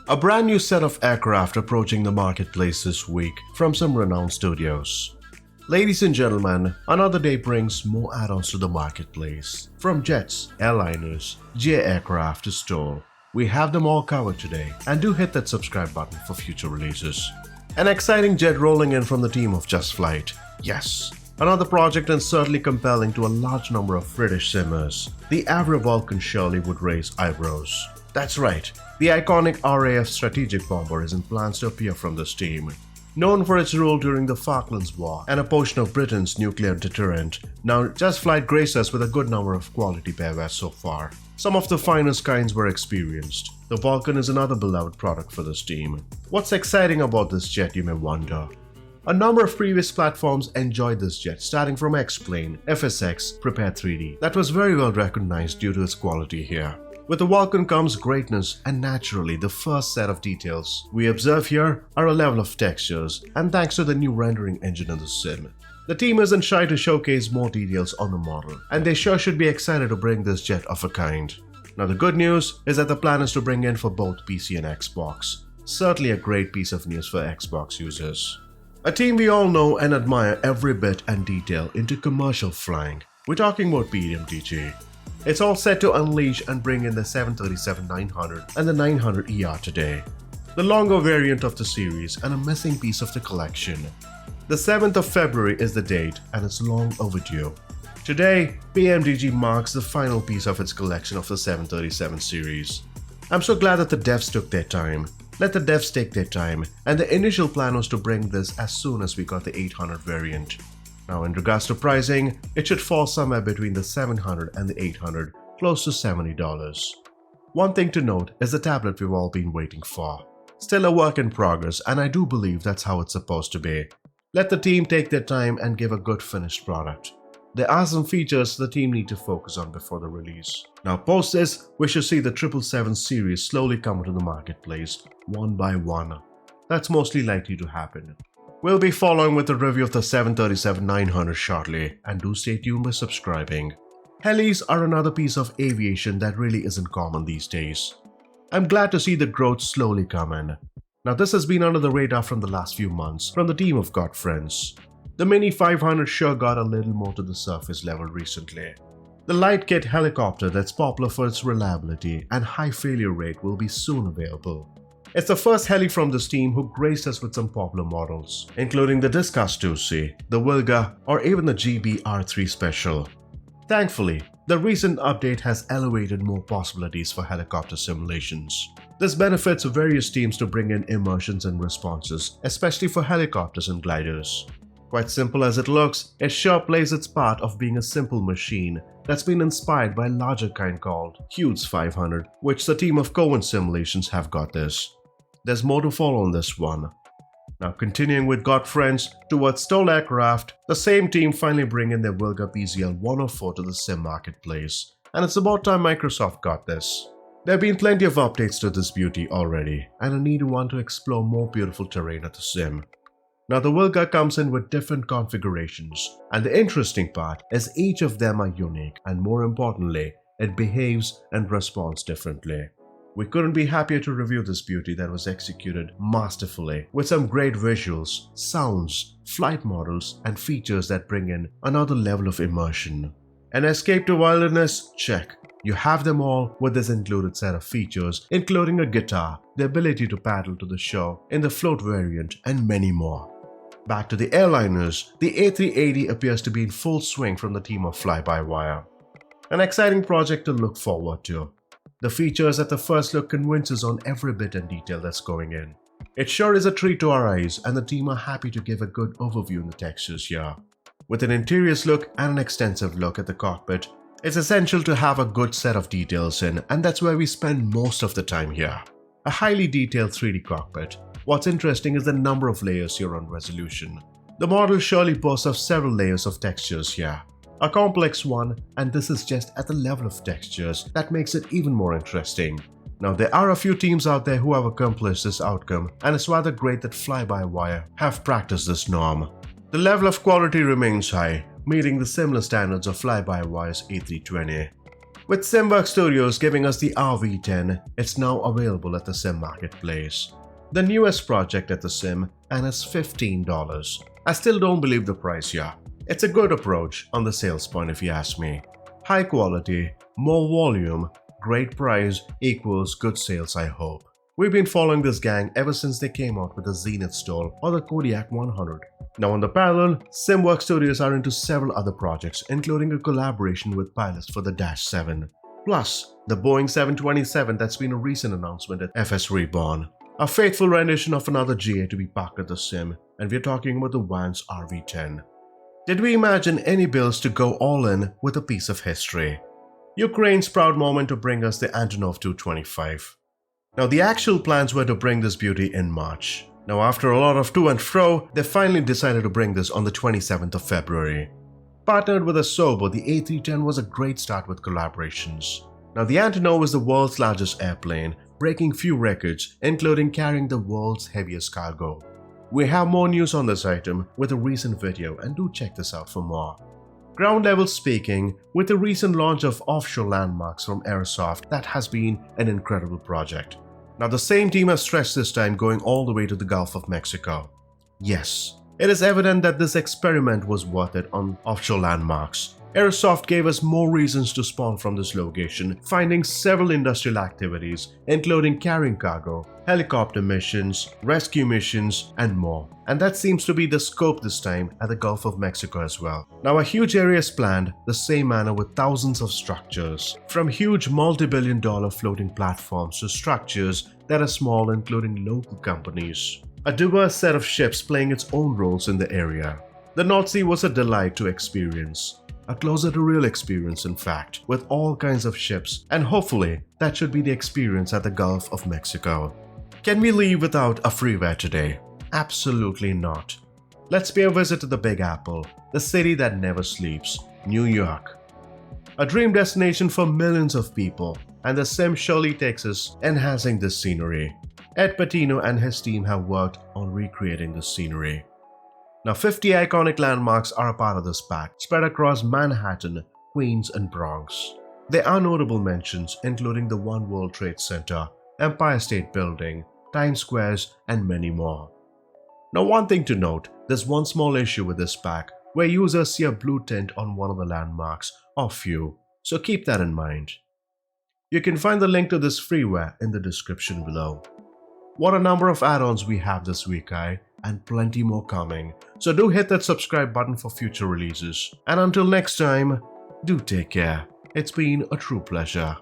A brand new set of aircraft approaching the marketplace this week from some renowned studios. Ladies and gentlemen, another day brings more add-ons to the marketplace. From jets, airliners, GA aircraft to STOL. We have them all covered today, and do hit that subscribe button for future releases. An exciting jet rolling in from the team of Just Flight. Yes, another project and certainly compelling to a large number of British simmers. The average Vulcan surely would raise eyebrows. That's right, the iconic RAF strategic bomber is in plans to appear from this team. Known for its role during the Falklands War and a portion of Britain's nuclear deterrent, now Just Flight graced us with a good number of quality pairware so far. Some of the finest kinds were experienced. The Vulcan is another beloved product for this team. What's exciting about this jet, you may wonder? A number of previous platforms enjoyed this jet, starting from X-Plane, FSX, Prepare 3D. That was very well recognized due to its quality here. With the Vulcan comes greatness, and naturally the first set of details we observe here are a level of textures, and thanks to the new rendering engine in the sim. The team isn't shy to showcase more details on the model, and they sure should be excited to bring this jet of a kind. Now the good news is that the plan is to bring in for both PC and Xbox. Certainly a great piece of news for Xbox users. A team we all know and admire every bit and detail into commercial flying. We're talking about PMDG. It's all set to unleash and bring in the 737-900 and the 900ER today. The longer variant of the series and a missing piece of the collection. The 7th of February is the date and it's long overdue. Today, PMDG marks the final piece of its collection of the 737 series. I'm so glad that the devs took their time. Let the devs take their time, and the initial plan was to bring this as soon as we got the 800 variant. Now in regards to pricing, it should fall somewhere between the 700 and the 800, close to $70. One thing to note is the tablet we've all been waiting for. Still a work in progress, and I do believe that's how it's supposed to be. Let the team take their time and give a good finished product. There are some features the team need to focus on before the release. Now post this, we should see the 777 series slowly come into the marketplace, one by one. That's mostly likely to happen. We'll be following with a review of the 737-900 shortly, and do stay tuned by subscribing. Helis are another piece of aviation that really isn't common these days. I'm glad to see the growth slowly come in. Now this has been under the radar from the last few months from the team of God Friends. The Mini 500 sure got a little more to the surface level recently. The light kit helicopter that's popular for its reliability and high failure rate will be soon available. It's the first heli from this team who graced us with some popular models, including the Discus 2C, the Wilga, or even the GB-R3 Special. Thankfully, the recent update has elevated more possibilities for helicopter simulations. This benefits various teams to bring in immersions and responses, especially for helicopters and gliders. Quite simple as it looks, it sure plays its part of being a simple machine that's been inspired by a larger kind called Hughes 500, which the team of Cohen Simulations have got this. There's more to follow on this one. Now continuing with God Friends towards STOL aircraft, the same team finally bring in their Wilga PZL 104 to the sim marketplace, and it's about time Microsoft got this. There have been plenty of updates to this beauty already, and a neat one to explore more beautiful terrain at the sim. Now the Wilga comes in with different configurations, and the interesting part is each of them are unique, and more importantly, it behaves and responds differently. We couldn't be happier to review this beauty that was executed masterfully with some great visuals, sounds, flight models, and features that bring in another level of immersion. An escape to wilderness? Check. You have them all with this included set of features, including a guitar, the ability to paddle to the shore in the float variant, and many more. Back to the airliners, the A380 appears to be in full swing from the team of Fly-by-Wire. An exciting project to look forward to. The features at the first look convinces on every bit and detail that's going in. It sure is a treat to our eyes, and the team are happy to give a good overview in the textures here. With an interiors look and an extensive look at the cockpit, it's essential to have a good set of details in, and that's where we spend most of the time here. A highly detailed 3D cockpit. What's interesting is the number of layers here on resolution. The model surely boasts of several layers of textures here. A complex one, and this is just at the level of textures that makes it even more interesting. Now there are a few teams out there who have accomplished this outcome, and it's rather great that Fly-by-Wire have practiced this norm. The level of quality remains high, meeting the similar standards of Fly-by-Wire's A320. With SimWorks Studios giving us the RV10, it's now available at the Sim Marketplace. The newest project at the Sim, and it's $15. I still don't believe the price here. It's a good approach on the sales point if you ask me. High quality, more volume, great price equals good sales, I hope. We've been following this gang ever since they came out with the Zenith Stole or the Kodiak 100. Now on the parallel, SimWorks Studios are into several other projects, including a collaboration with pilots for the Dash 7. Plus, the Boeing 727 that's been a recent announcement at FS Reborn. A faithful rendition of another GA to be parked at the Sim, and we're talking about the Vans RV10. Did we imagine any builds to go all in with a piece of history? Ukraine's proud moment to bring us the Antonov 225. Now the actual plans were to bring this beauty in March. Now after a lot of to and fro, they finally decided to bring this on the 27th of February. Partnered with Asobo, the A310 was a great start with collaborations. Now the Antonov is the world's largest airplane, breaking few records, including carrying the world's heaviest cargo. We have more news on this item with a recent video, and do check this out for more. Ground level speaking, with the recent launch of offshore landmarks from Airsoft, that has been an incredible project. Now the same team has stretched this time, going all the way to the Gulf of Mexico. Yes, it is evident that this experiment was worth it on offshore landmarks. Airsoft gave us more reasons to spawn from this location, finding several industrial activities, including carrying cargo, helicopter missions, rescue missions, and more. And that seems to be the scope this time at the Gulf of Mexico as well. Now a huge area is planned the same manner with thousands of structures, from huge multi-billion-dollar floating platforms to structures that are small, including local companies. A diverse set of ships playing its own roles in the area. The North Sea was a delight to experience. A closer to real experience, in fact, with all kinds of ships, and hopefully that should be the experience at the Gulf of Mexico. Can we leave without a Freeware today? Absolutely not. Let's pay a visit to the Big Apple, the city that never sleeps, New York. A dream destination for millions of people, and the Sim surely takes us enhancing this scenery. Ed Patino and his team have worked on recreating this scenery. Now 50 iconic landmarks are a part of this pack, spread across Manhattan, Queens and Bronx. There are notable mentions including the One World Trade Center, Empire State Building, Times Squares and many more. Now one thing to note, there's one small issue with this pack where users see a blue tint on one of the landmarks or few, so keep that in mind. You can find the link to this freeware in the description below. What a number of add-ons we have this week, and plenty more coming. So do hit that subscribe button for future releases. And until next time, do take care. It's been a true pleasure.